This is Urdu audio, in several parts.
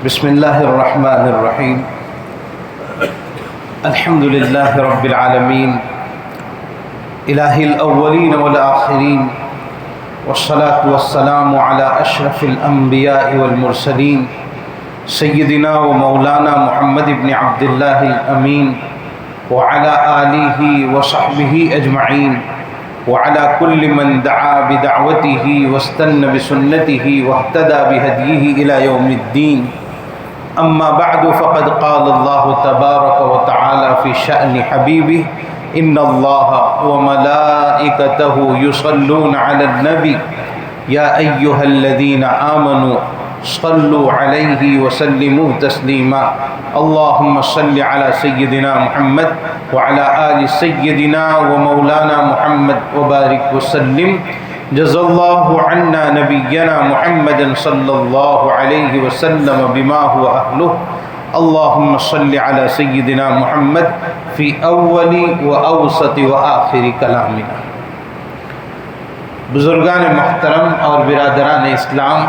بسم اللہ الرحمن الرحیم الحمد للہ رب العالمین الہ الاولین والآخرین والصلاة والسلام علی اشرف الانبیاء والمرسلین سیدنا و مولانا محمد بن عبد اللہ الامین وعلی آلہ وصحبہ اجمعین وعلى كل من دعا بدعوته واستنى بسنته واهتدى بهديه إلى يوم الدين أما بعد فقد قال الله تبارك وتعالى في شأن حبيبه إن الله وملائكته يصلون على النبي يا أيها الذين آمنوا صلوا عليه وسلموا تسليما اللهم صل على سيدنا محمد وعلى آل سيدنا ومولانا محمد وبارك وسلم جزا الله عنا نبينا محمد صلى الله عليه وسلم بما هو أهله اللهم صل على سيدنا محمد في أول وأوسط وآخر كلامنا. بزرگان محترم اور برادران اسلام،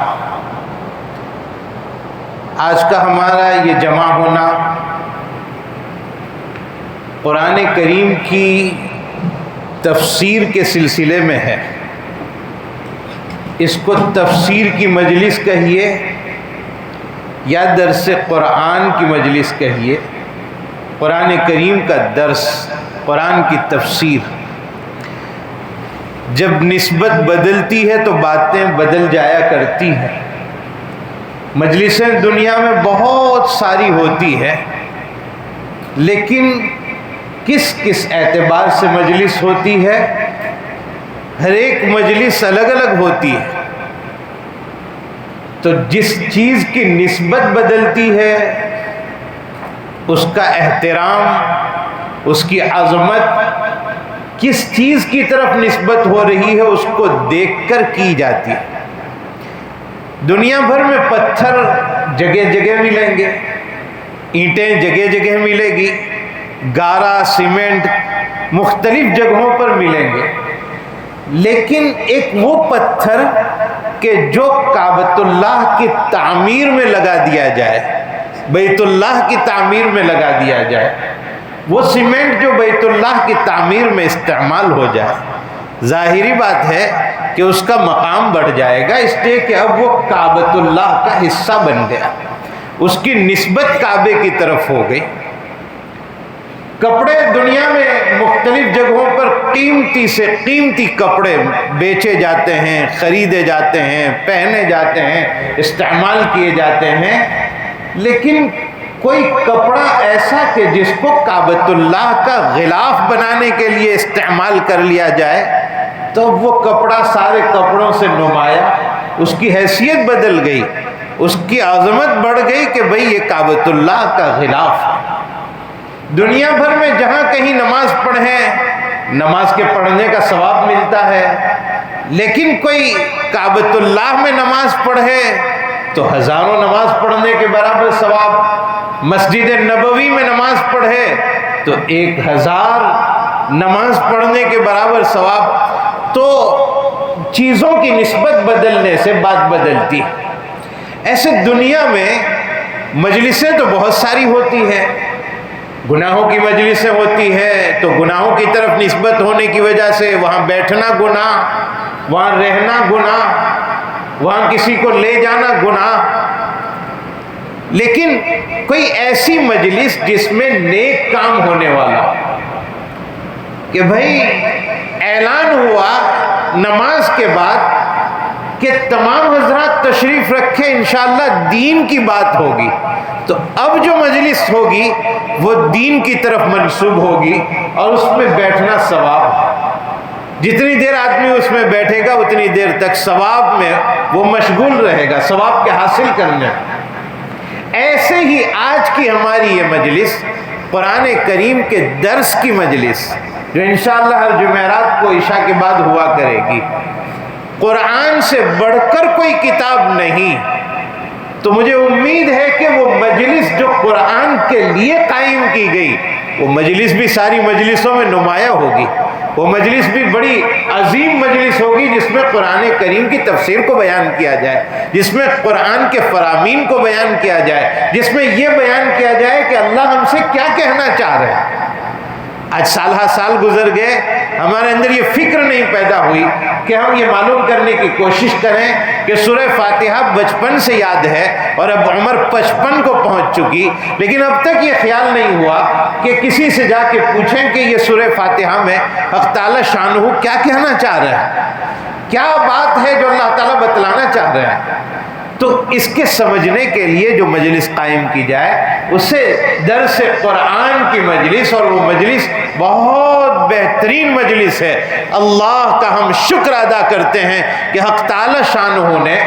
آج کا ہمارا یہ جمع ہونا قرآن کریم کی تفسیر کے سلسلے میں ہے. اس کو تفسیر کی مجلس کہیے یا درس قرآن کی مجلس کہیے. قرآن کریم کا درس، قرآن کی تفسیر. جب نسبت بدلتی ہے تو باتیں بدل جایا کرتی ہیں. مجلسیں دنیا میں بہت ساری ہوتی ہے، لیکن کس کس اعتبار سے مجلس ہوتی ہے؟ ہر ایک مجلس الگ الگ ہوتی ہے. تو جس چیز کی نسبت بدلتی ہے اس کا احترام، اس کی عظمت کس چیز کی طرف نسبت ہو رہی ہے اس کو دیکھ کر کی جاتی ہے. دنیا بھر میں پتھر جگہ جگہ ملیں گے، اینٹیں جگہ جگہ ملے گی، گارا سیمنٹ مختلف جگہوں پر ملیں گے، لیکن ایک وہ پتھر کہ جو کعبۃ اللہ کی تعمیر میں لگا دیا جائے، بیت اللہ کی تعمیر میں لگا دیا جائے، وہ سیمنٹ جو بیت اللہ کی تعمیر میں استعمال ہو جائے، ظاہری بات ہے کہ اس کا مقام بڑھ جائے گا، اس لیے کہ اب وہ کعبۃ اللہ کا حصہ بن گیا، اس کی نسبت کعبے کی طرف ہو گئی. کپڑے دنیا میں مختلف جگہوں پر قیمتی سے قیمتی کپڑے بیچے جاتے ہیں، خریدے جاتے ہیں، پہنے جاتے ہیں، استعمال کیے جاتے ہیں، لیکن کوئی کپڑا ایسا کہ جس کو کعبۃ اللہ کا غلاف بنانے کے لیے استعمال کر لیا جائے تو وہ کپڑا سارے کپڑوں سے نمایاں، اس کی حیثیت بدل گئی، اس کی عظمت بڑھ گئی کہ بھئی یہ کعبۃ اللہ کا غلاف ہے. دنیا بھر میں جہاں کہیں نماز پڑھیں، نماز کے پڑھنے کا ثواب ملتا ہے، لیکن کوئی کعبۃ اللہ میں نماز پڑھے تو ہزاروں نماز پڑھنے کے برابر ثواب. مسجد نبوی میں نماز پڑھے تو 1000 نماز پڑھنے کے برابر ثواب. تو چیزوں کی نسبت بدلنے سے بات بدلتی ہے. ایسے دنیا میں مجلسیں تو بہت ساری ہوتی ہیں. گناہوں کی مجلسیں ہوتی ہے تو گناہوں کی طرف نسبت ہونے کی وجہ سے وہاں بیٹھنا گناہ، وہاں رہنا گناہ، وہاں کسی کو لے جانا گناہ. لیکن کوئی ایسی مجلس جس میں نیک کام ہونے والا، کہ بھئی اعلان ہوا نماز کے بعد کہ تمام حضرات تشریف رکھیں، انشاءاللہ دین کی بات ہوگی، تو اب جو مجلس ہوگی وہ دین کی طرف منسوب ہوگی اور اس میں بیٹھنا ثواب. جتنی دیر آدمی اس میں بیٹھے گا اتنی دیر تک ثواب میں وہ مشغول رہے گا، ثواب کے حاصل کرنے. ایسے ہی آج کی ہماری یہ مجلس قرآن کریم کے درس کی مجلس، جو انشاءاللہ ہر جمعرات کو عشاء کے بعد ہوا کرے گی. قرآن سے بڑھ کر کوئی کتاب نہیں، تو مجھے امید ہے کہ وہ مجلس جو قرآن کے لیے قائم کی گئی، وہ مجلس بھی ساری مجلسوں میں نمایاں ہوگی. وہ مجلس بھی بڑی عظیم مجلس ہوگی جس میں قرآن کریم کی تفسیر کو بیان کیا جائے، جس میں قرآن کے فرامین کو بیان کیا جائے، جس میں یہ بیان کیا جائے کہ اللہ ہم سے کیا کہنا چاہ رہے ہیں۔ آج سال ہا سال گزر گئے، ہمارے اندر یہ فکر نہیں پیدا ہوئی کہ ہم یہ معلوم کرنے کی کوشش کریں کہ سورہ فاتحہ بچپن سے یاد ہے اور اب عمر 55 کو پہنچ چکی، لیکن اب تک یہ خیال نہیں ہوا کہ کسی سے جا کے پوچھیں کہ یہ سورہ فاتحہ میں حق تعالی شانہ کیا کہنا چاہ رہا ہے، کیا بات ہے جو اللہ تعالیٰ بتلانا چاہ رہے ہیں۔ تو اس کے سمجھنے کے لیے جو مجلس قائم کی جائے اسے درس قرآن کی مجلس، اور وہ مجلس بہت بہترین مجلس ہے۔ اللہ کا ہم شکر ادا کرتے ہیں کہ حق تعالی شانہ نے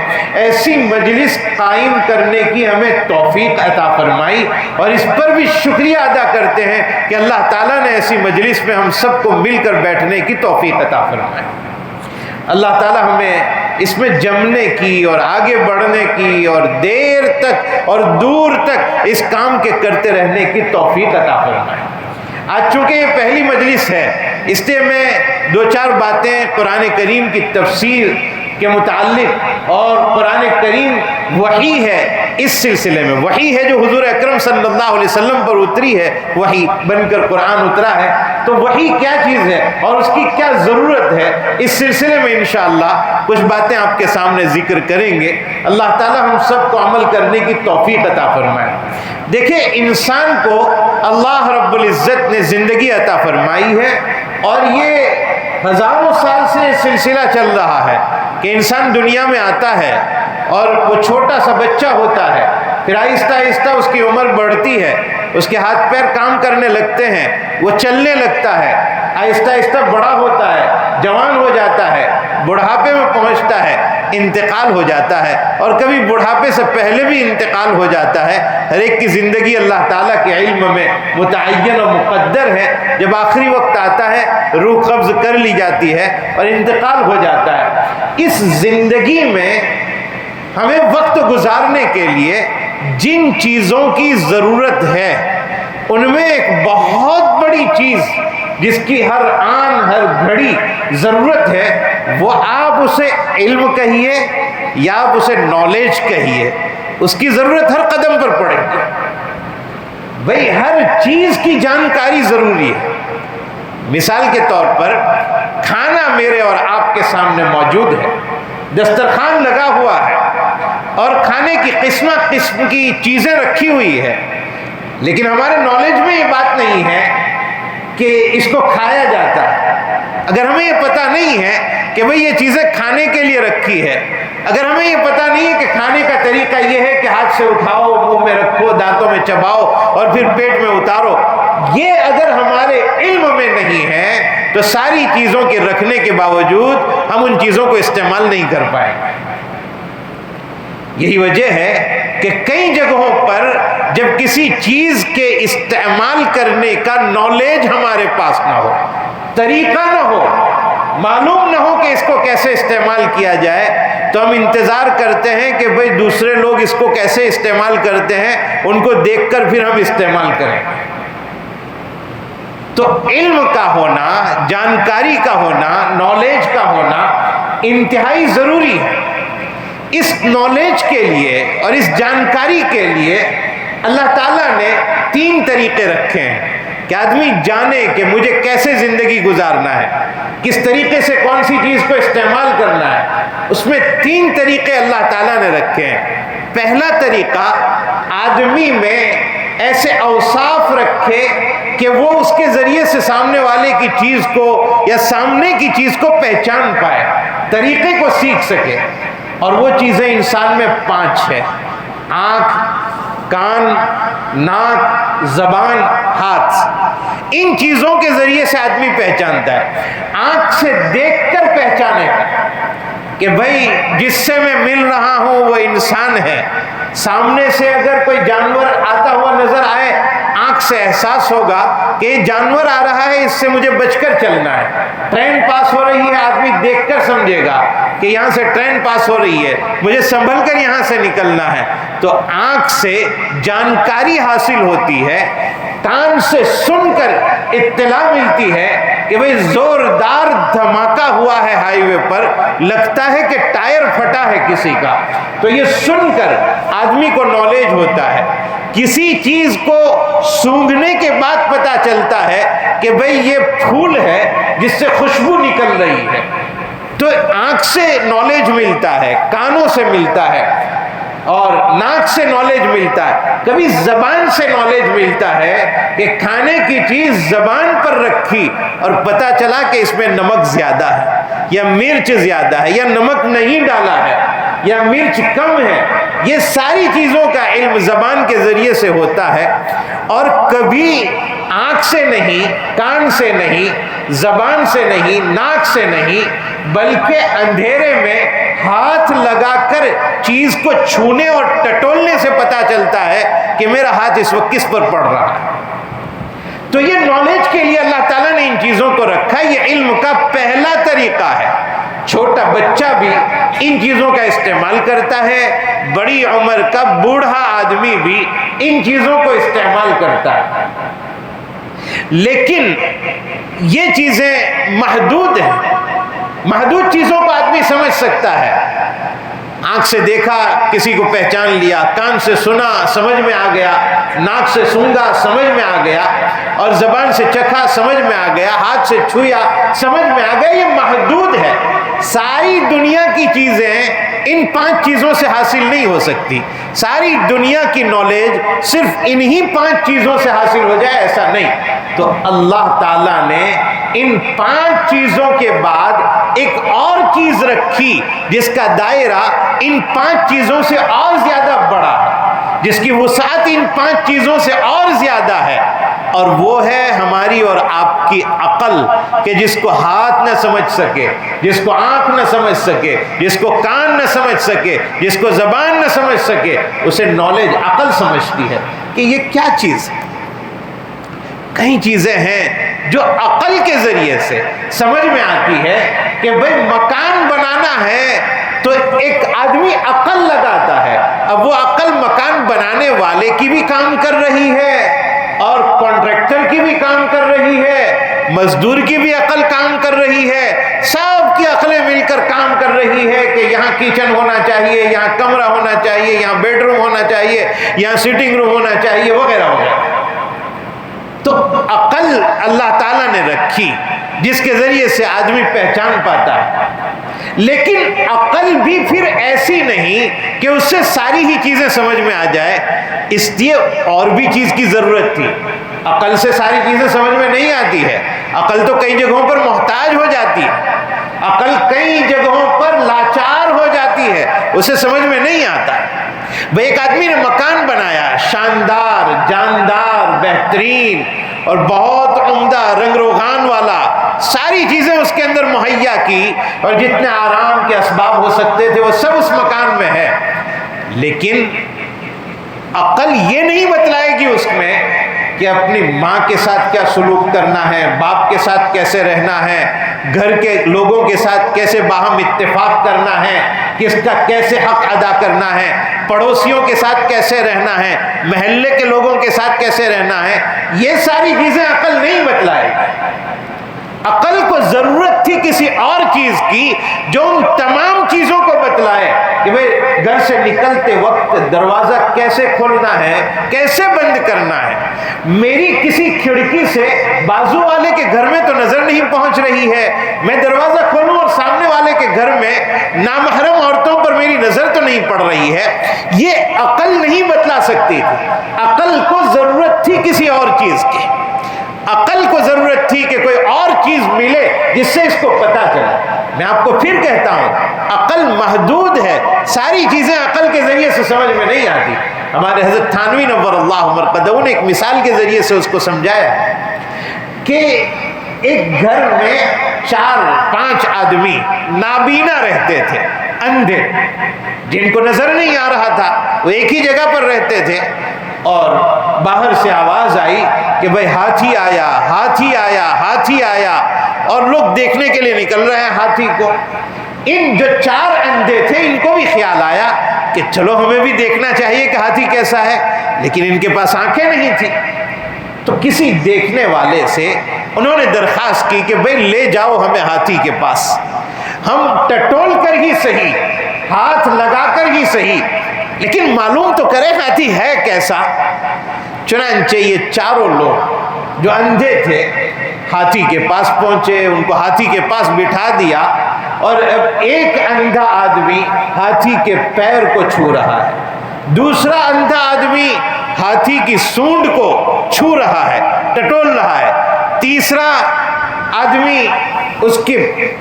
ایسی مجلس قائم کرنے کی ہمیں توفیق عطا فرمائی، اور اس پر بھی شکریہ ادا کرتے ہیں کہ اللہ تعالیٰ نے ایسی مجلس میں ہم سب کو مل کر بیٹھنے کی توفیق عطا فرمائی۔ اللہ تعالیٰ ہمیں اس میں جمنے کی اور آگے بڑھنے کی اور دیر تک اور دور تک اس کام کے کرتے رہنے کی توفیق عطا فرمائے۔ آج چونکہ یہ پہلی مجلس ہے، اس لیے میں دو چار باتیں قرآن کریم کی تفسیر کے متعلق، اور قرآن کریم وحی ہے، اس سلسلے میں وحی ہے جو حضور اکرم صلی اللہ علیہ وسلم پر اتری ہے، وحی بن کر قرآن اترا ہے، تو وحی کیا چیز ہے اور اس کی کیا ضرورت ہے، اس سلسلے میں انشاءاللہ کچھ باتیں آپ کے سامنے ذکر کریں گے۔ اللہ تعالی ہم سب کو عمل کرنے کی توفیق عطا فرمائے۔ دیکھیں، انسان کو اللہ رب العزت نے زندگی عطا فرمائی ہے، اور یہ ہزاروں سال سے یہ سلسلہ چل رہا ہے کہ انسان دنیا میں آتا ہے اور وہ چھوٹا سا بچہ ہوتا ہے، پھر آہستہ آہستہ اس کی عمر بڑھتی ہے، اس کے ہاتھ پیر کام کرنے لگتے ہیں، وہ چلنے لگتا ہے، آہستہ آہستہ بڑا ہوتا ہے، جوان ہو جاتا ہے، بڑھاپے میں پہنچتا ہے، انتقال ہو جاتا ہے، اور کبھی بڑھاپے سے پہلے بھی انتقال ہو جاتا ہے۔ ہر ایک کی زندگی اللہ تعالیٰ کے علم میں متعین و مقدر ہے۔ جب آخری وقت آتا ہے، روح قبض کر لی جاتی ہے اور انتقال ہو جاتا ہے۔ اس زندگی میں ہمیں وقت گزارنے کے لیے جن چیزوں کی ضرورت ہے، ان میں ایک بہت بڑی چیز جس کی ہر آن ہر گھڑی ضرورت ہے، وہ آپ اسے علم کہیے یا آپ اسے نالج کہیے، اس کی ضرورت ہر قدم پر پڑے گی۔ بھئی ہر چیز کی جانکاری ضروری ہے۔ مثال کے طور پر کھانا میرے اور آپ کے سامنے موجود ہے، دسترخوان لگا ہوا ہے، اور کھانے کی قسم کی چیزیں رکھی ہوئی ہے، لیکن ہمارے نالج میں یہ بات نہیں ہے کہ اس کو کھایا جاتا ہے۔ اگر ہمیں یہ پتہ نہیں ہے کہ بھئی یہ چیزیں کھانے کے لیے رکھی ہے، اگر ہمیں یہ پتہ نہیں ہے کہ کھانے کا طریقہ یہ ہے کہ ہاتھ سے اٹھاؤ، منہ میں رکھو، دانتوں میں چباؤ اور پھر پیٹ میں اتارو، یہ اگر ہمارے علم میں نہیں ہے تو ساری چیزوں کے رکھنے کے باوجود ہم ان چیزوں کو استعمال نہیں کر پائیں گے۔ یہی وجہ ہے کہ کئی جگہوں پر جب کسی چیز کے استعمال کرنے کا نالج ہمارے پاس نہ ہو، طریقہ نہ ہو، معلوم نہ ہو کہ اس کو کیسے استعمال کیا جائے، تو ہم انتظار کرتے ہیں کہ بھئی دوسرے لوگ اس کو کیسے استعمال کرتے ہیں، ان کو دیکھ کر پھر ہم استعمال کریں۔ تو علم کا ہونا، جانکاری کا ہونا، نالج کا ہونا انتہائی ضروری ہے۔ اس نالج کے لیے اور اس جانکاری کے لیے اللہ تعالیٰ نے 3 طریقے رکھے ہیں کہ آدمی جانے کہ مجھے کیسے زندگی گزارنا ہے، کس طریقے سے کون سی چیز کو استعمال کرنا ہے۔ اس میں 3 طریقے اللہ تعالیٰ نے رکھے ہیں۔ پہلا طریقہ، آدمی میں ایسے اوصاف رکھے کہ وہ اس کے ذریعے سے سامنے والے کی چیز کو یا سامنے کی چیز کو پہچان پائے، طریقے کو سیکھ سکے۔ اور وہ چیزیں انسان میں 5 ہیں: آنکھ، کان، ناک، زبان، ہاتھ۔ ان چیزوں کے ذریعے سے آدمی پہچانتا ہے۔ آنکھ سے دیکھ کر پہچانے گا کہ بھئی جس سے میں مل رہا ہوں وہ انسان ہے۔ سامنے سے اگر کوئی جانور آتا ہوا نظر آئے، آنکھ سے احساس ہوگا کہ یہ جانور آ رہا ہے، اس سے مجھے بچ کر چلنا ہے۔ ٹرین پاس ہو رہی ہے، آدمی دیکھ کر سمجھے گا کہ یہاں سے ٹرین پاس ہو رہی ہے، مجھے سنبھل کر یہاں سے نکلنا ہے۔ تو آنکھ سے جانکاری حاصل ہوتی ہے، کان سے سن کر اطلاع ملتی ہے، کہ بھئی زوردار دھماکہ ہوا ہے ہائی وے پر، لگتا ہے کہ ٹائر پھٹا ہے کسی کا، تو یہ سن کر آدمی کو نالج ہوتا ہے۔ کسی چیز کو سونگھنے کے بعد پتہ چلتا ہے کہ بھئی یہ پھول ہے جس سے خوشبو نکل رہی ہے، تو آنکھ سے نالج ملتا ہے، کانوں سے ملتا ہے، اور ناک سے نالج ملتا ہے، کبھی زبان سے نالج ملتا ہے کہ کھانے کی چیز زبان پر رکھی اور پتہ چلا کہ اس میں نمک زیادہ ہے یا مرچ زیادہ ہے یا نمک نہیں ڈالا ہے یا مرچ کم ہے۔ یہ ساری چیزوں کا علم زبان کے ذریعے سے ہوتا ہے، اور کبھی آنکھ سے نہیں، کان سے نہیں، زبان سے نہیں، ناک سے نہیں، بلکہ اندھیرے میں ہاتھ لگا کر چیز کو چھونے اور ٹٹولنے سے پتہ چلتا ہے کہ میرا ہاتھ اس وقت کس پر پڑ رہا ہے۔ تو یہ نالج کے لیے اللہ تعالیٰ نے ان چیزوں کو رکھا، یہ علم کا پہلا طریقہ ہے۔ چھوٹا بچہ بھی ان چیزوں کا استعمال کرتا ہے، بڑی عمر کا بوڑھا آدمی بھی ان چیزوں کو استعمال کرتا ہے، لیکن یہ چیزیں محدود ہیں۔ محدود چیزوں کو آدمی سمجھ سکتا ہے، آنکھ سے دیکھا کسی کو پہچان لیا، کان سے سنا سمجھ میں آ گیا، ناک سے سونگا سمجھ میں آ گیا، اور زبان سے چکھا سمجھ میں آ گیا، ہاتھ سے چھویا سمجھ میں آ گیا۔ یہ محدود ہے۔ ساری دنیا کی چیزیں ان 5 چیزوں سے حاصل نہیں ہو سکتی۔ ساری دنیا کی نالج صرف انہی 5 چیزوں سے حاصل ہو جائے ایسا نہیں۔ تو اللہ تعالیٰ نے ان 5 چیزوں کے بعد ایک اور چیز رکھی جس کا دائرہ ان 5 چیزوں سے اور زیادہ بڑا ہے، جس کی وسعت ان 5 چیزوں سے اور زیادہ ہے، اور وہ ہے ہماری اور آپ کی عقل، کہ جس کو ہاتھ نہ سمجھ سکے، جس کو آنکھ نہ سمجھ سکے، جس کو کان نہ سمجھ سکے، جس کو زبان نہ سمجھ سکے، اسے نالج عقل سمجھتی ہے کہ یہ کیا چیز ہے۔ کئی چیزیں ہیں جو عقل کے ذریعے سے سمجھ میں آتی ہے کہ بھئی مکان بنانا ہے تو ایک آدمی عقل لگاتا ہے، اب وہ عقل مکان بنانے والے کی بھی کام کر رہی ہے اور کانٹریکٹر کی بھی کام کر رہی ہے، مزدور کی بھی عقل کام کر رہی ہے، سب کی عقلیں مل کر کام کر رہی ہے کہ یہاں کچن ہونا چاہیے، یہاں کمرہ ہونا چاہیے، یہاں بیڈ روم ہونا چاہیے، یہاں سیٹنگ روم ہونا چاہیے، وغیرہ وغیرہ۔ تو عقل اللہ تعالیٰ نے رکھی جس کے ذریعے سے آدمی پہچان پاتا ہے، لیکن عقل بھی پھر ایسی نہیں کہ اس سے ساری ہی چیزیں سمجھ میں آ جائے، اس لیے اور بھی چیز کی ضرورت تھی۔ عقل سے ساری چیزیں سمجھ میں نہیں آتی ہے، عقل تو کئی جگہوں پر محتاج ہو جاتی ہے، عقل کئی جگہوں پر لاچار ہو جاتی ہے، اسے سمجھ میں نہیں آتا۔ بھئی ایک آدمی نے مکان بنایا، شاندار، جاندار، بہترین اور بہت عمدہ رنگ روغان والا، ساری چیزیں اس کے اندر مہیا کی، اور جتنے آرام کے اسباب ہو سکتے تھے وہ سب اس مکان میں ہے، لیکن عقل یہ نہیں بتلائے گی اس میں کہ اپنی ماں کے ساتھ کیا سلوک کرنا ہے، باپ کے ساتھ کیسے رہنا ہے، گھر کے لوگوں کے ساتھ کیسے باہم اتفاق کرنا ہے، کس کا کیسے حق ادا کرنا ہے، پڑوسیوں کے ساتھ کیسے رہنا ہے، محلے کے لوگوں کے ساتھ کیسے رہنا ہے، یہ ساری چیزیں عقل نہیں بتلائے گی۔ عقل کو ضرورت تھی کسی اور چیز کی جو ان تمام چیزوں کو بتلائے کہ بھئی گھر سے نکلتے وقت دروازہ کیسے کھولنا ہے، کیسے بند کرنا ہے، میری کسی کھڑکی سے بازو والے کے گھر میں تو نظر نہیں پہنچ رہی ہے، میں دروازہ کھولوں اور سامنے والے کے گھر میں نامحرم عورتوں پر میری نظر تو نہیں پڑ رہی ہے، یہ عقل نہیں بتلا سکتی تھی۔ عقل کو ضرورت تھی کسی اور چیز کی، عقل کو ضرورت تھی کہ کوئی اور چیز ملے جس سے اس کو پتہ چلے۔ میں آپ کو پھر کہتا ہوں، عقل محدود ہے، ساری چیزیں عقل کے ذریعے سے سمجھ میں نہیں آتی۔ ہمارے حضرت تھانوی نور اللہ مرقدہ نے ایک مثال کے ذریعے سے اس کو سمجھایا کہ ایک گھر میں 4-5 آدمی نابینا رہتے تھے، اندھے، جن کو نظر نہیں آ رہا تھا، وہ ایک ہی جگہ پر رہتے تھے، اور باہر سے آواز آئی کہ بھئی ہاتھی آیا، ہاتھی آیا، ہاتھی آیا، اور لوگ دیکھنے کے لیے نکل رہے ہیں ہاتھی کو۔ ان جو 4 اندھے تھے ان کو بھی خیال آیا کہ چلو ہمیں بھی دیکھنا چاہیے کہ ہاتھی کیسا ہے، لیکن ان کے پاس آنکھیں نہیں تھی، تو کسی دیکھنے والے سے انہوں نے درخواست کی کہ بھئی لے جاؤ ہمیں ہاتھی کے پاس، ہم ٹٹول کر ہی صحیح، ہاتھ لگا کر ہی صحیح، لیکن معلوم تو کرے ہاتھی ہے کیسا۔ چنانچہ یہ چاروں لوگ جو اندھے تھے ہاتھی کے پاس پہنچے، ان کو ہاتھی کے پاس بٹھا دیا، اور اب ایک اندھا آدمی ہاتھی کے پیر کو چھو رہا ہے، دوسرا اندھا آدمی ہاتھی کی سونڈ کو چھو رہا ہے، ٹٹول رہا ہے، تیسرا آدمی اس کے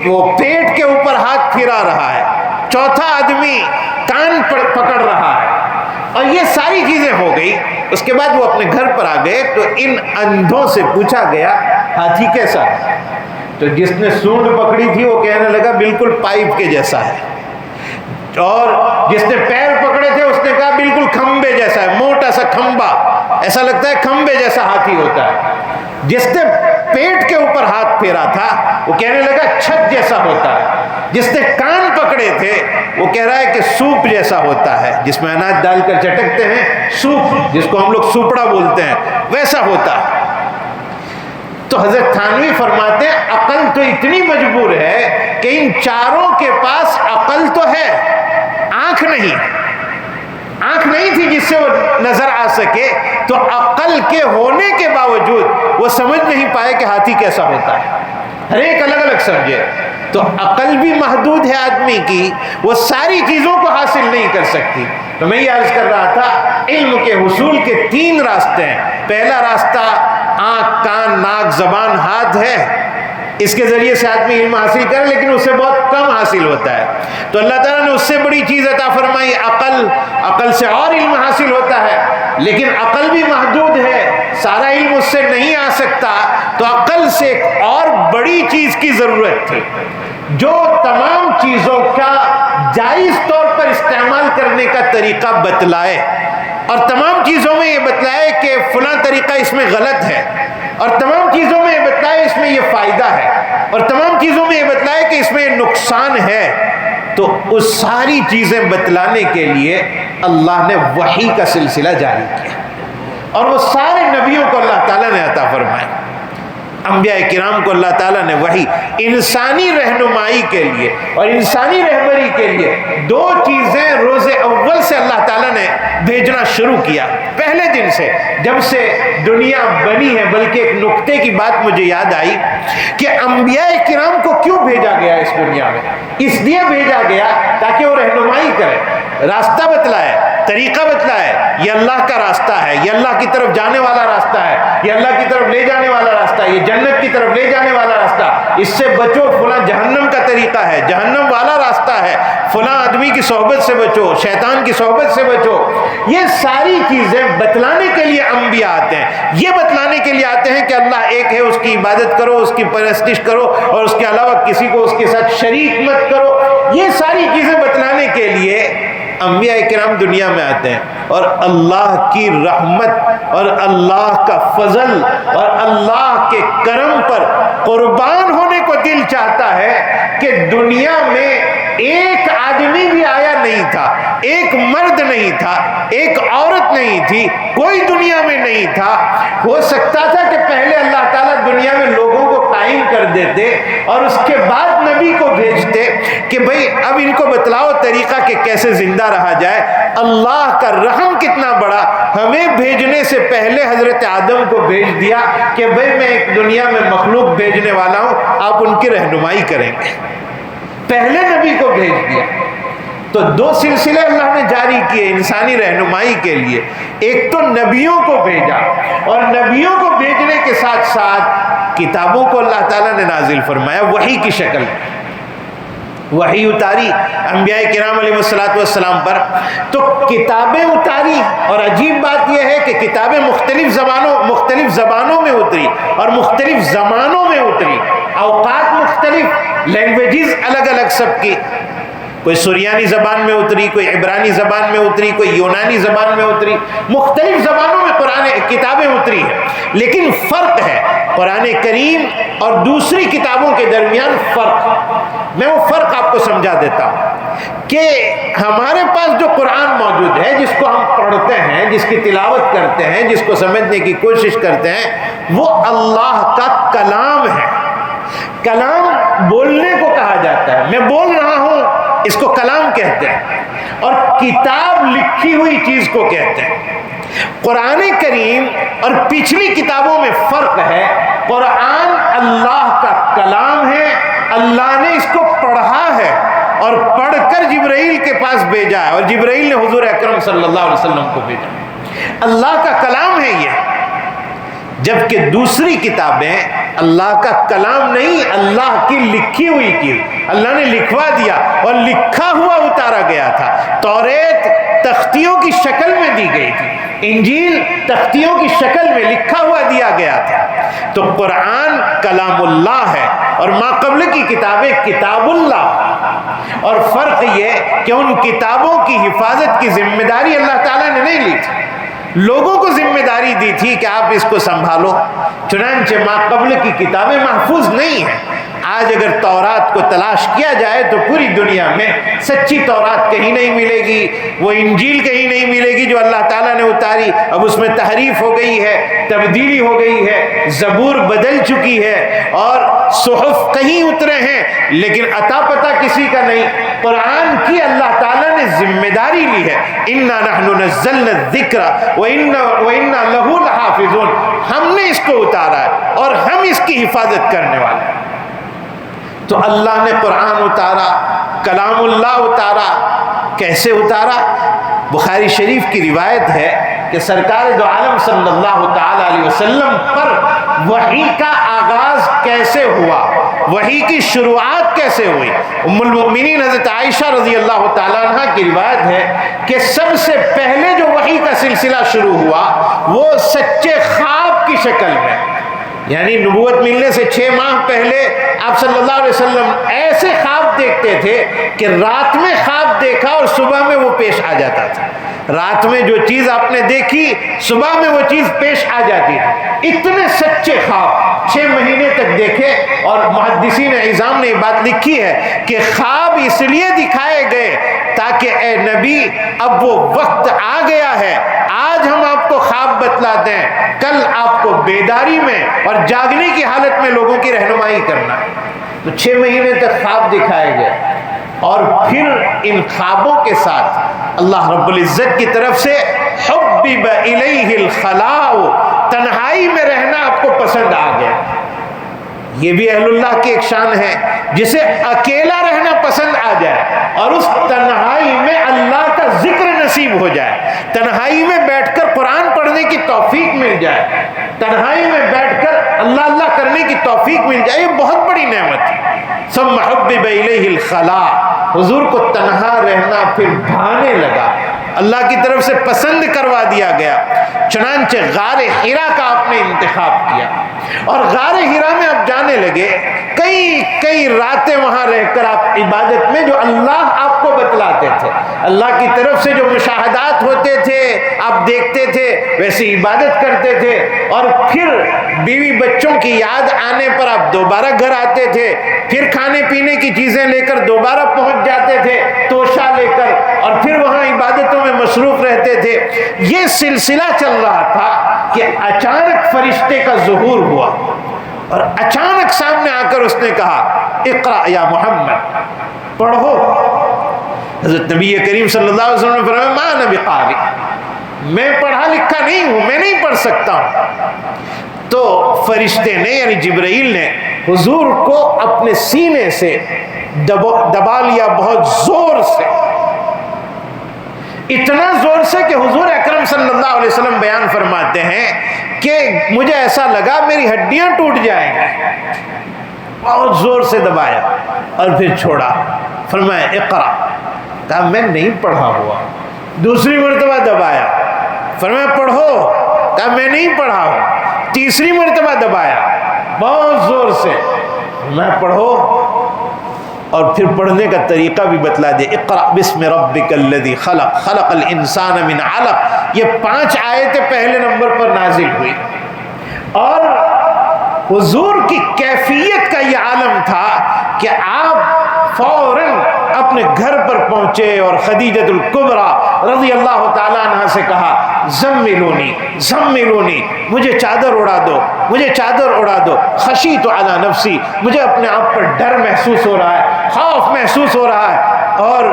وہ پیٹ کے اوپر ہاتھ پھرا رہا ہے، چوتھا آدمی کان پکڑ رہا ہے، اور یہ ساری چیزیں ہو گئی۔ اس کے بعد وہ اپنے گھر پر آ گئے تو ان اندھوں سے پوچھا گیا ہاتھی کیسا ہے؟ تو جس نے سونڈ پکڑی تھی وہ کہنے لگا بالکل پائپ کے جیسا ہے، اور جس نے پیر پکڑے تھے اس نے کہا بالکل کھمبے جیسا ہے، موٹا سا کھمبا، ایسا لگتا ہے کھمبے جیسا ہاتھی ہوتا ہے۔ جس نے پیٹ کے اوپر ہاتھ پھیرا تھا وہ کہنے لگا چھت جیسا ہوتا ہے۔ جس نے کان پکڑے تھے وہ کہہ رہا ہے کہ سوپ جیسا ہوتا ہے، جس میں اناج ڈال کر چٹکتے ہیں، سوپ جس کو ہم لوگ سوپڑا بولتے ہیں، ویسا ہوتا ہے۔ تو حضرت تھانوی فرماتے ہیں عقل تو اتنی مجبور ہے کہ ان چاروں کے پاس عقل تو ہے، آنکھ نہیں تھی جس سے وہ نظر آ سکے، تو عقل کے ہونے کے باوجود وہ سمجھ نہیں پائے کہ ہاتھی کیسا ہوتا ہے، ہر ایک الگ الگ سمجھے۔ تو عقل بھی محدود ہے آدمی کی، وہ ساری چیزوں کو حاصل نہیں کر سکتی۔ تو میں یہ عرض کر رہا تھا علم کے حصول کے 3 راستے ہیں۔ پہلا راستہ آنکھ، کان، ناک، زبان، ہاتھ ہے، اس کے ذریعے سے آدمی علم حاصل کرے، لیکن اس سے بہت کم حاصل ہوتا ہے۔ تو اللہ تعالیٰ نے اس سے بڑی چیز عطا فرمائی عقل سے اور علم حاصل ہوتا ہے، لیکن عقل بھی محدود ہے، سارا علم اس سے نہیں آ سکتا۔ تو عقل سے ایک اور بڑی چیز کی ضرورت تھی جو تمام چیزوں کا جائز طور پر استعمال کرنے کا طریقہ بتلائے، اور تمام چیزوں میں یہ بتلائے کہ فلاں طریقہ اس میں غلط ہے، اور تمام چیزوں میں یہ بتلائے اس میں یہ فائدہ ہے، اور تمام چیزوں میں یہ بتلائے کہ اس میں یہ نقصان ہے۔ تو اس ساری چیزیں بتلانے کے لیے اللہ نے وحی کا سلسلہ جاری کیا، اور وہ سارے نبیوں کو اللہ تعالیٰ نے عطا فرمائے۔ انبیاء کرام کو اللہ تعالیٰ نے وحی انسانی رہنمائی کے لیے اور انسانی رہبری کے لیے 2 چیزیں روز اول سے اللہ تعالیٰ نے بھیجنا شروع کیا، پہلے دن سے جب سے دنیا بنی ہے۔ بلکہ ایک نقطے کی بات مجھے یاد آئی کہ انبیاء کرام کو کیوں بھیجا گیا اس دنیا میں؟ اس لیے بھیجا گیا تاکہ وہ رہنمائی کرے، راستہ بتلائے، طریقہ بتلائے، یہ اللہ کا راستہ ہے، یہ اللہ کی طرف جانے والا راستہ ہے، یہ اللہ کی طرف لے جانے والا راستہ ہے، یہ جنت کی طرف لے جانے والا راستہ، اس سے بچو، فلاں جہنم کا طریقہ ہے، جہنم والا راستہ ہے، فلاں آدمی کی صحبت سے بچو، شیطان کی صحبت سے بچو۔ یہ ساری چیزیں بتلانے کے لیے انبیاء آتے ہیں، یہ بتلانے کے لیے آتے ہیں کہ اللہ ایک ہے، اس کی عبادت کرو، اس کی پرستش کرو، اور اس کے علاوہ کسی کو اس کے ساتھ شریک مت کرو۔ یہ ساری چیزیں بتلانے کے لیے انبیاء کرام دنیا میں آتے ہیں، اور اللہ کی رحمت اور اللہ کا فضل اور اللہ کے کرم پر قربان ہونے کو دل چاہتا ہے کہ دنیا میں ایک آدمی بھی آیا نہیں تھا، ایک مرد نہیں تھا، ایک عورت نہیں تھی، کوئی دنیا میں نہیں تھا۔ ہو سکتا تھا کہ پہلے اللہ تعالیٰ دنیا میں لوگوں کو قائم کر دیتے اور اس کے بعد نبی کو بھیجتے کہ بھئی اب ان کو بتلاؤ طریقہ کہ کیسے زندہ رہا جائے۔ اللہ کا رحم کتنا بڑا، ہمیں بھیجنے سے پہلے حضرت آدم کو بھیج دیا کہ بھئی میں ایک دنیا میں مخلوق بھیجنے والا ہوں، آپ ان کی رہنمائی کریں گے، پہلے نبی کو بھیج دیا۔ تو 2 سلسلے اللہ نے جاری کیے انسانی رہنمائی کے لیے، ایک تو نبیوں کو بھیجا، اور نبیوں کو بھیجنے کے ساتھ ساتھ کتابوں کو اللہ تعالیٰ نے نازل فرمایا وحی کی شکل میں، وحی اتاری انبیاء کرام علیہ السلام پر، تو کتابیں اتاری، اور عجیب بات یہ ہے کہ کتابیں مختلف زبانوں میں اتری اور مختلف زمانوں میں اتری، اوقات مختلف، لینگویجز الگ الگ سب کی، کوئی سریانی زبان میں اتری، کوئی عبرانی زبان میں اتری، کوئی یونانی زبان میں اتری، مختلف زبانوں میں قرآن کتابیں اتری ہیں، لیکن فرق ہے قرآن کریم اور دوسری کتابوں کے درمیان فرق۔ میں وہ فرق آپ کو سمجھا دیتا ہوں۔ کہ ہمارے پاس جو قرآن موجود ہے، جس کو ہم پڑھتے ہیں، جس کی تلاوت کرتے ہیں، جس کو سمجھنے کی کوشش کرتے ہیں، وہ اللہ کا کلام ہے۔ کلام بولنے کو کہا جاتا ہے، میں بول رہا ہوں، اس کو کلام کہتے ہیں، اور کتاب لکھی ہوئی چیز کو کہتے ہیں۔ قرآن کریم اور پچھلی کتابوں میں فرق ہے۔ قرآن اللہ کا کلام ہے، اللہ نے اس کو پڑھا ہے اور پڑھ کر جبرائیل کے پاس بھیجا ہے، اور جبرائیل نے حضور اکرم صلی اللہ علیہ وسلم کو بھیجا۔ اللہ کا کلام ہے یہ، جبکہ دوسری کتابیں اللہ کا کلام نہیں، اللہ کی لکھی ہوئی چیز، اللہ نے لکھوا دیا اور لکھا ہوا اتارا گیا تھا۔ توریت تختیوں کی شکل میں دی گئی تھی، انجیل تختیوں کی شکل میں لکھا ہوا دیا گیا تھا۔ تو قرآن کلام اللہ ہے اور ما قبل کی کتابیں کتاب اللہ، اور فرق یہ کہ ان کتابوں کی حفاظت کی ذمہ داری اللہ تعالیٰ نے نہیں لی تھی، لوگوں کو ذمہ داری دی تھی کہ آپ اس کو سنبھالو۔ چنانچہ ما قبل کی کتابیں محفوظ نہیں ہیں۔ آج اگر تورات کو تلاش کیا جائے تو پوری دنیا میں سچی تورات کہیں نہیں ملے گی، وہ انجیل کہیں نہیں ملے گی جو اللہ تعالیٰ نے اتاری۔ اب اس میں تحریف ہو گئی ہے، تبدیلی ہو گئی ہے، زبور بدل چکی ہے، اور صحف کہیں اترے ہیں لیکن عطا پتہ کسی کا نہیں۔ قرآن کی اللہ تعالیٰ نے ذمہ داری لی ہے، اِنَّا نَحْنُ نَزَّلْنَا الذِّكْرَ وَإِنَّا لَهُ لَحَافِظُونَ، ہم نے اس کو اتارا ہے اور ہم اس کی حفاظت کرنے والے ہیں۔ تو اللہ نے قرآن اتارا، کلام اللہ اتارا۔ کیسے اتارا؟ بخاری شریف کی روایت ہے کہ سرکار دو عالم صلی اللہ تعالی علیہ وسلم پر وحی کا آغاز کیسے ہوا، وحی کی شروعات کیسے ہوئی۔ ام المؤمنین حضرت عائشہ رضی اللہ تعالیٰ عنہ کی روایت ہے کہ سب سے پہلے جو وحی کا سلسلہ شروع ہوا وہ سچے خواب کی شکل میں، یعنی نبوت ملنے سے 6 ماہ پہلے آپ صلی اللہ علیہ وسلم ایسے خواب دیکھتے تھے کہ رات میں خواب دیکھا اور صبح میں وہ پیش آ جاتا تھا۔ رات میں جو چیز آپ نے دیکھی صبح میں وہ چیز پیش آ جاتی تھی۔ اتنے سچے خواب 6 مہینے تک دیکھے، اور محدثین عظام نے یہ بات لکھی ہے کہ خواب اس لیے دکھائے گئے تاکہ اے نبی اب وہ وقت آ گیا ہے، آج ہم آپ کو خواب بتلاتے ہیں، کل آپ کو بیداری میں اور جاگنے کی حالت میں لوگوں کی رہنمائی کرنا ہے۔ تو 6 مہینے تک خواب دکھائے گئے، اور پھر ان خوابوں کے ساتھ اللہ رب العزت کی طرف سے حبب الیہ الخلاء، تنہائی میں رہنا آپ کو پسند آ گیا۔ یہ بھی اہل اللہ کی ایک شان ہے، جسے اکیلا رہنا پسند آ جائے اور اس تنہائی میں اللہ کا ذکر نصیب ہو جائے، تنہائی میں بیٹھ کر قرآن پڑھنے کی توفیق مل جائے، تنہائی میں بیٹھ کر اللہ اللہ کرنے کی توفیق مل جائے، یہ بہت بڑی نعمت ہے۔ ثم حبب الیہ الخلاء، حضور کو تنہا رہنا پھر بھانے لگا، اللہ کی طرف سے پسند کروا دیا گیا۔ چنانچہ غار حرا کا آپ نے انتخاب کیا، اور غار حرا میں آپ جانے لگے، کئی راتیں وہاں رہ کر آپ عبادت میں جو اللہ آپ کو بتلاتے تھے، اللہ کی طرف سے جو مشاہدات ہوتے تھے آپ دیکھتے تھے، ویسی عبادت کرتے تھے، اور پھر بیوی بچوں کی یاد آنے پر آپ دوبارہ گھر آتے تھے، پھر کھانے پینے کی چیزیں لے کر دوبارہ پہنچ جاتے تھے توشہ لے کر، اور پھر وہاں عبادتوں میں مصروف رہتے تھے۔ یہ سلسلہ چل رہا تھا کہ اچانک فرشتے کا ظہور ہوا، اور اچانک سامنے آ کر اس نے کہا اقرأ یا محمد، پڑھو۔ حضرت نبی کریم صلی اللہ علیہ وسلم نے فرمایا ما انا بقاری، میں پڑھا لکھا نہیں ہوں، میں نہیں پڑھ سکتا ہوں۔ تو فرشتے نے یعنی جبرائیل نے حضور کو اپنے سینے سے دبا لیا، بہت زور سے، اتنا زور سے کہ حضور اکرم صلی اللہ علیہ وسلم بیان فرماتے ہیں کہ مجھے ایسا لگا میری ہڈیاں ٹوٹ جائیں گی، بہت زور سے دبایا اور پھر چھوڑا، فرمایا اقرا، کہا میں نہیں پڑھا ہوا، دوسری مرتبہ دبایا، فرمایا پڑھو، کہا میں نہیں پڑھا ہوں، تیسری مرتبہ دبایا بہت زور سے، میں پڑھو، اور پھر پڑھنے کا طریقہ بھی بتلا دے، اقرأ بسم ربک الذی خلق خلق الانسان من علق۔ یہ 5 آیتیں پہلے نمبر پر نازل ہوئی، اور حضور کی کیفیت کا یہ عالم تھا کہ آپ فوراً اپنے اپنے گھر پر پہنچے اور خدیجۃ الکبریٰ رضی اللہ تعالیٰ عنہ سے کہا زملونی زملونی، مجھے چادر اڑا دو، مجھے چادر اڑا دو، خشیت علی نفسی، مجھے اپنے آپ پر ڈر محسوس ہو رہا ہے، خوف محسوس ہو رہا ہے۔ اور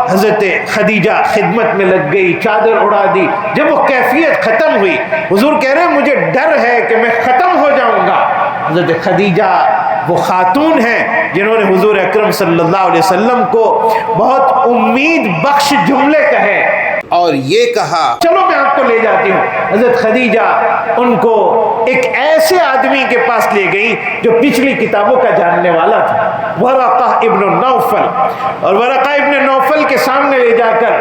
حضرت خدیجہ خدمت میں لگ گئی، چادر اڑا دی۔ جب وہ کیفیت ختم ہوئی، حضور کہہ رہے ہیں مجھے ڈر ہے کہ میں ختم ہو جاؤں گا۔ حضرت خدیجہ وہ خاتون ہیں جنہوں نے حضور اکرم صلی اللہ علیہ وسلم کو بہت امید بخش جملے کہے اور یہ کہا چلو میں آپ کو لے جاتی ہوں۔ حضرت خدیجہ ان کو ایک ایسے آدمی کے پاس لے گئی جو پچھلی کتابوں کا جاننے والا تھا، ورقہ ابن نوفل، اور ورقہ ابن نوفل کے سامنے لے جا کر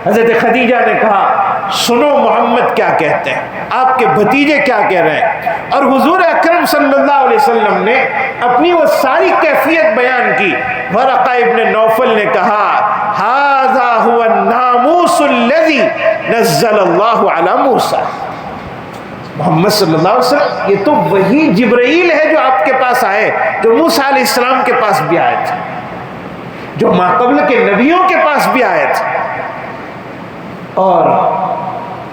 حضرت خدیجہ نے کہا سنو محمد کیا کہتے ہیں، آپ کے بھتیجے کیا کہہ رہے ہیں۔ اور حضور اکرم صلی اللہ علیہ وسلم نے اپنی وہ ساری کیفیت بیان کی۔ ورقہ ابن نوفل نے کہا ھذا ھو الناموس الذی نزل اللہ علی موسیٰ، محمد صلی اللہ علیہ وسلم یہ تو وہی جبرائیل ہے جو آپ کے پاس آئے، جو موسیٰ علیہ السلام کے پاس بھی آئے تھے، جو ماقبل کے نبیوں کے پاس بھی آئے تھے۔ اور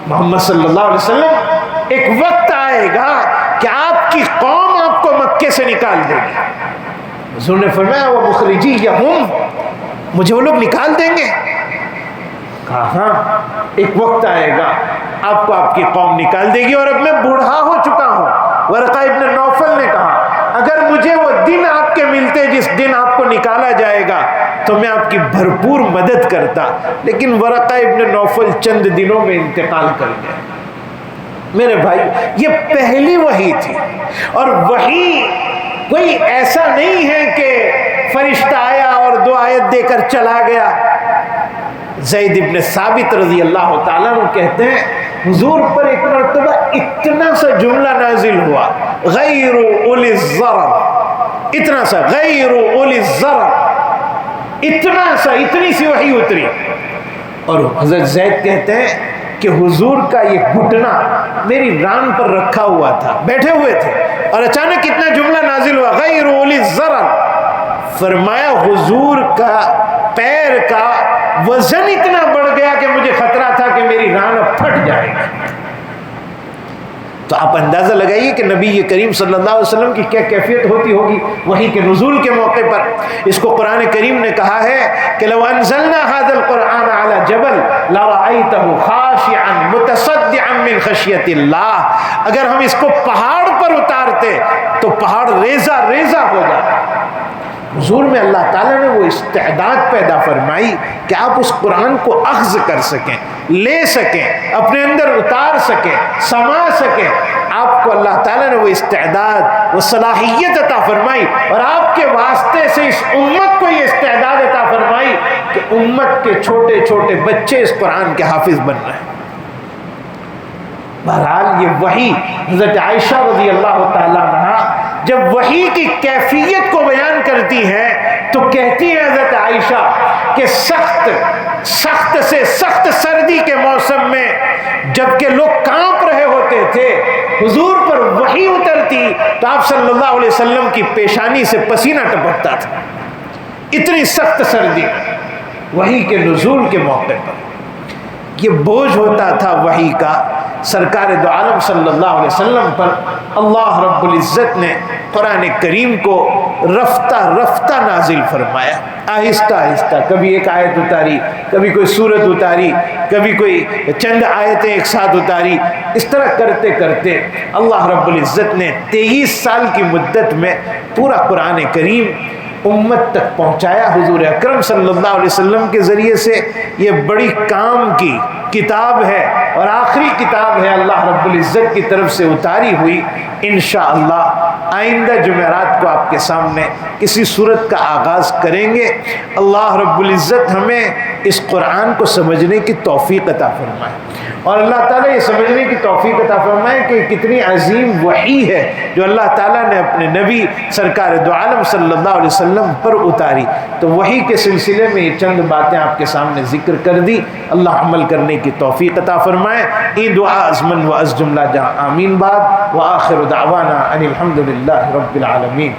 محمد صلی اللہ علیہ وسلم ایک وقت آئے گا کہ آپ کی قوم آپ کو مکے سے نکال دے گی۔ حضور نے فرمایا وہ مخرجیہم، مجھے وہ لوگ نکال دیں گے؟ کہا ہاں ایک وقت آئے گا آپ کو آپ کی قوم نکال دے گی، اور اب میں بوڑھا ہو چکا ہوں۔ ورقہ ابن نوفل نے کہا اگر مجھے وہ دن آپ کے ملتے جس دن آپ کو نکالا جائے گا تو میں آپ کی بھرپور مدد کرتا، لیکن ورقہ ابن نوفل چند دنوں میں انتقال کر گیا۔ میرے بھائی یہ پہلی وحی تھی، اور وحی کوئی ایسا نہیں ہے کہ فرشتہ آیا اور 2 آیت دے کر چلا گیا۔ زید ابن ثابت رضی اللہ تعالیٰ عنہ کہتے ہیں حضور پر ایک مرتبہ اتنا سا جملہ نازل ہوا غیر اولی الضرر، اتنا سا غیر اولی الضرر، اتنی سی وحی اتری۔ اور حضرت زید کہتے ہیں کہ حضور کا یہ گھٹنا میری ران پر رکھا ہوا تھا، بیٹھے ہوئے تھے، اور اچانک اتنا جملہ نازل ہوا غیر اولی الضرر۔ فرمایا حضور کا پیر کا وزن اتنا بڑھ گیا کہ مجھے خطرہ تھا کہ میری ران اب پھٹ جائے گی۔ تو آپ اندازہ لگائیے کہ نبی کریم صلی اللہ علیہ وسلم کی کیا کیفیت ہوتی ہوگی وحی کے نزول کے موقع پر۔ اس کو قرآن کریم نے کہا ہے کہ لو انزلنا هذا القرآن على جبل لرأيته خاشعا متصدعا من خشیۃ اللہ، اگر ہم اس کو پہاڑ پر اتارتے تو پہاڑ ریزہ ریزہ ہو جاتا۔ حضور میں اللہ تعالیٰ نے وہ استعداد پیدا فرمائی کہ آپ اس قرآن کو اخذ کر سکیں، لے سکیں، اپنے اندر اتار سکیں، سما سکیں۔ آپ کو اللہ تعالیٰ نے وہ استعداد، وہ صلاحیت عطا فرمائی، اور آپ کے واسطے سے اس امت کو یہ استعداد عطا فرمائی کہ امت کے چھوٹے چھوٹے بچے اس قرآن کے حافظ بن رہے ہیں۔ بہرحال یہ وحی حضرت عائشہ رضی اللہ تعالیٰ عنہ جب وحی کی کیفیت کو بیان کرتی ہیں تو کہتی ہیں حضرت عائشہ کہ سخت سے سخت سردی کے موسم میں جب کہ لوگ کانپ رہے ہوتے تھے، حضور پر وحی اترتی تو آپ صلی اللہ علیہ وسلم کی پیشانی سے پسینہ ٹپکتا تھا، اتنی سخت سردی وحی کے نزول کے موقع پر۔ یہ بوجھ ہوتا تھا وحی کا سرکار دو عالم صلی اللہ علیہ وسلم پر۔ اللہ رب العزت نے قرآن کریم کو رفتہ رفتہ نازل فرمایا، آہستہ آہستہ، کبھی ایک آیت اتاری، کبھی کوئی سورت اتاری، کبھی کوئی چند آیتیں ایک ساتھ اتاری۔ اس طرح کرتے کرتے اللہ رب العزت نے 23 سال کی مدت میں پورا قرآن کریم امت تک پہنچایا حضور اکرم صلی اللہ علیہ وسلم کے ذریعے سے۔ یہ بڑی کام کی کتاب ہے اور آخری کتاب ہے اللہ رب العزت کی طرف سے اتاری ہوئی۔ انشاءاللہ آئندہ جمعرات کو آپ کے سامنے کسی صورت کا آغاز کریں گے۔ اللہ رب العزت ہمیں اس قرآن کو سمجھنے کی توفیق عطا فرمائے، اور اللہ تعالیٰ یہ سمجھنے کی توفیق عطا فرمائے کہ کتنی عظیم وحی ہے جو اللہ تعالیٰ نے اپنے نبی سرکار دو عالم صلی اللہ علیہ وسلم پر اتاری۔ تو وحی کے سلسلے میں یہ چند باتیں آپ کے سامنے ذکر کر دی۔ اللہ عمل کرنے کی توفیق عطا فرمائے۔ این دعا از من و از جملہ جہاں آمین بعد، وآخر دعوانا ان الحمد للہ رب العالمین۔